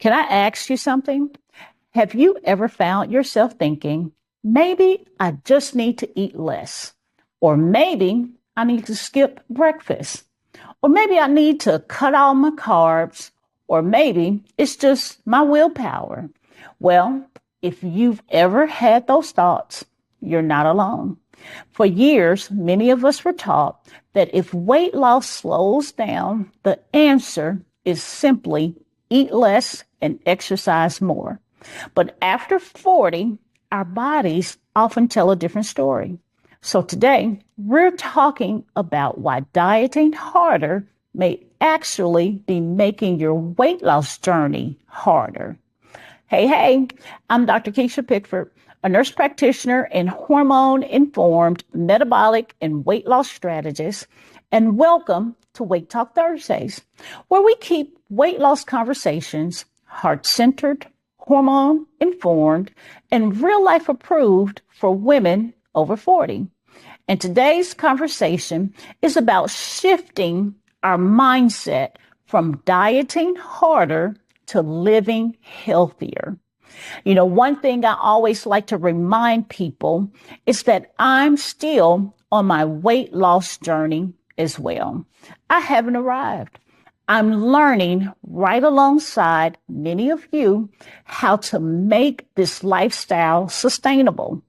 Can I ask you something? Have you ever found yourself thinking, maybe I just need to eat less, or maybe I need to skip breakfast, or maybe I need to cut all my carbs, or maybe it's just my willpower? Well, if you've ever had those thoughts, you're not alone. For years, many of us were taught that if weight loss slows down, the answer is simply eat less and exercise more. But after 40, our bodies often tell a different story. So today, we're talking about why dieting harder may actually be making your weight loss journey harder. Hey, I'm Dr. Kisha Pickford, a nurse practitioner and hormone-informed metabolic and weight loss strategist, and welcome to Weight Talk Thursdays, where we keep weight loss conversations heart-centered, hormone-informed, and real-life approved for women over 40. And today's conversation is about shifting our mindset from dieting harder to living healthier. You know, one thing I always like to remind people is that I'm still on my weight loss journey as well. I haven't arrived. I'm learning right alongside many of you how to make this lifestyle sustainable.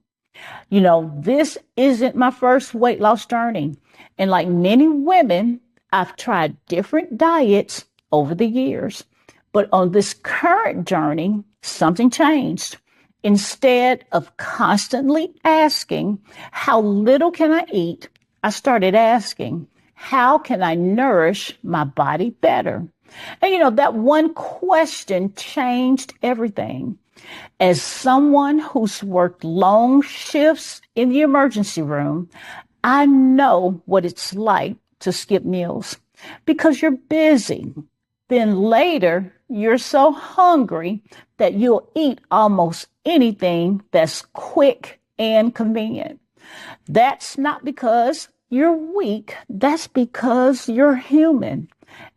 You know, this isn't my first weight loss journey. And like many women, I've tried different diets over the years. But on this current journey, something changed. Instead of constantly asking, how little can I eat? I started asking, how can I nourish my body better? And you know, that one question changed everything. As someone who's worked long shifts in the emergency room, I know what it's like to skip meals because you're busy. Then later, you're so hungry that you'll eat almost anything that's quick and convenient. That's not because you're weak. That's because you're human.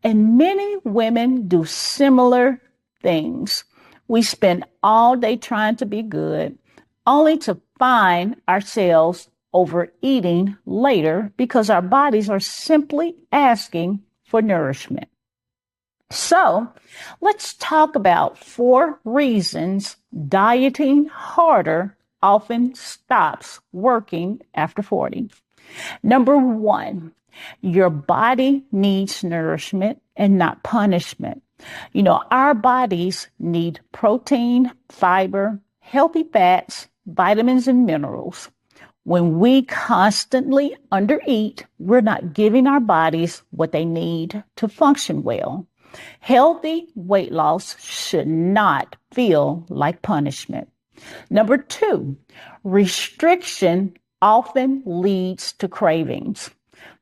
And many women do similar things. We spend all day trying to be good, only to find ourselves overeating later because our bodies are simply asking for nourishment. So let's talk about 4 reasons dieting harder often stops working after 40. Number 1, your body needs nourishment and not punishment. You know, our bodies need protein, fiber, healthy fats, vitamins, and minerals. When we constantly undereat, we're not giving our bodies what they need to function well. Healthy weight loss should not feel like punishment. Number 2, restriction often leads to cravings.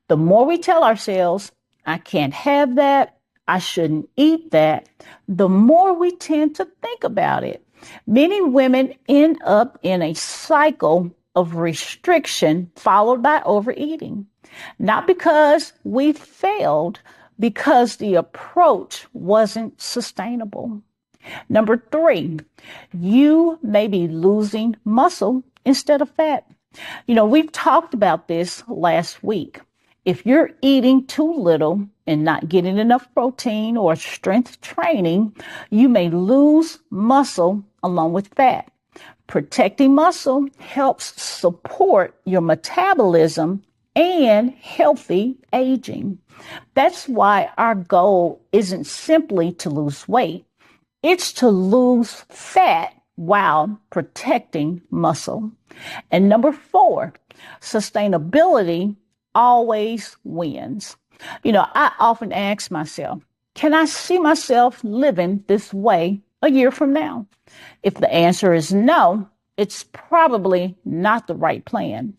The more we tell ourselves, I can't have that, I shouldn't eat that, the more we tend to think about it. Many women end up in a cycle of restriction followed by overeating. Not because we failed, because the approach wasn't sustainable. Number 3, you may be losing muscle instead of fat. You know, we've talked about this last week. If you're eating too little and not getting enough protein or strength training, you may lose muscle along with fat. Protecting muscle helps support your metabolism and healthy aging. That's why our goal isn't simply to lose weight. It's to lose fat while protecting muscle. And number 4, sustainability always wins. You know, I often ask myself, can I see myself living this way a year from now? If the answer is no, it's probably not the right plan.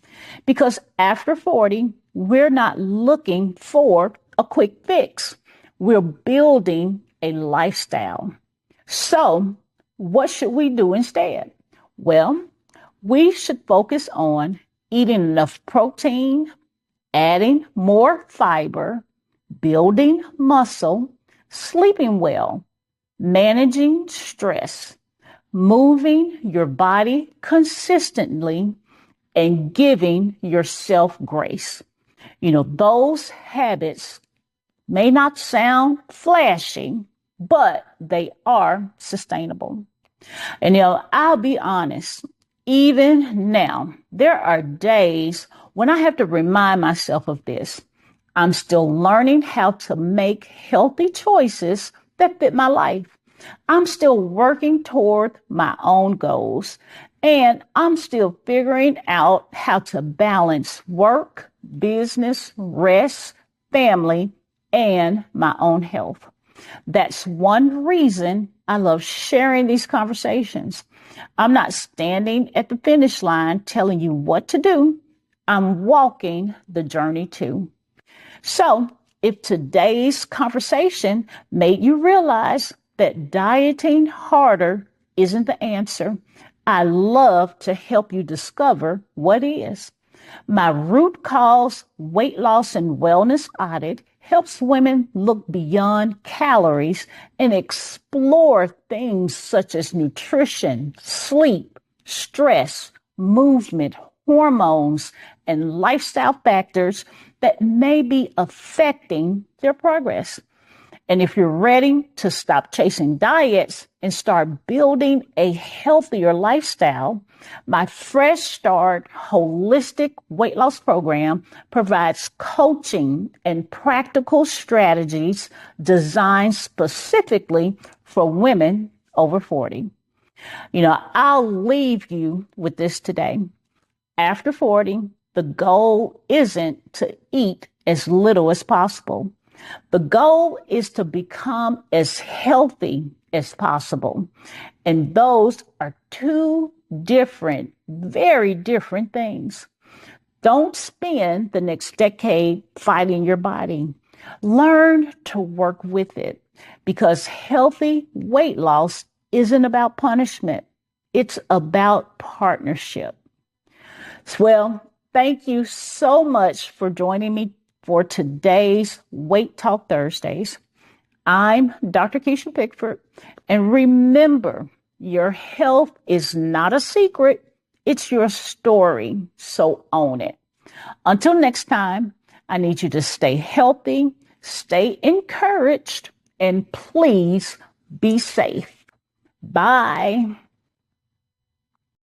Because after 40, we're not looking for a quick fix. We're building a lifestyle. So what should we do instead? Well, we should focus on eating enough protein, adding more fiber, building muscle, sleeping well, managing stress, moving your body consistently, and giving yourself grace. Those habits may not sound flashy, but they are sustainable. And I'll be honest, even now, there are days when I have to remind myself of this. I'm still learning how to make healthy choices that fit my life. I'm still working toward my own goals, and I'm still figuring out how to balance work, business, rest, family, and my own health. That's one reason I love sharing these conversations. I'm not standing at the finish line telling you what to do. I'm walking the journey too. So, if today's conversation made you realize that dieting harder isn't the answer, I love to help you discover what is. My root cause weight loss and wellness audit helps women look beyond calories and explore things such as nutrition, sleep, stress, movement, hormones, and lifestyle factors that may be affecting their progress. And if you're ready to stop chasing diets and start building a healthier lifestyle, my Fresh Start Holistic Weight Loss Program provides coaching and practical strategies designed specifically for women over 40. I'll leave you with this today. After 40, the goal isn't to eat as little as possible. The goal is to become as healthy as possible. And those are two different, very different things. Don't spend the next decade fighting your body. Learn to work with it, because healthy weight loss isn't about punishment. It's about partnership. Well, thank you so much for joining me for today's Weight Talk Thursdays. I'm Dr. Kisha Pickford, and remember, your health is not a secret, it's your story, so own it. Until next time, I need you to stay healthy, stay encouraged, and please be safe. Bye.